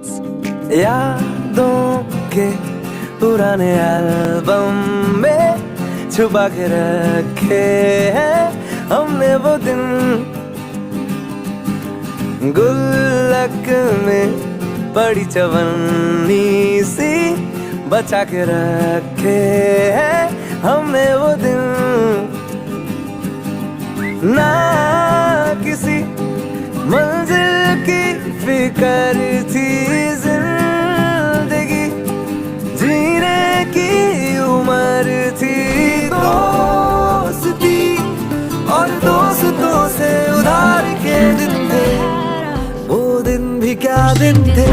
यादों के पुराने एल्बम में छुपा के रखे हैं हमने वो दिन, गुल्लक में बड़ी चवन्नी सी बचा के रखे हैं हमने वो दिन। ना किसी मंजिल की फिक्र थी, जिंदगी जीने की उम्र थी। दोस्ती और दोस्तों से उधार के दिन थे, वो दिन भी क्या दिन थे।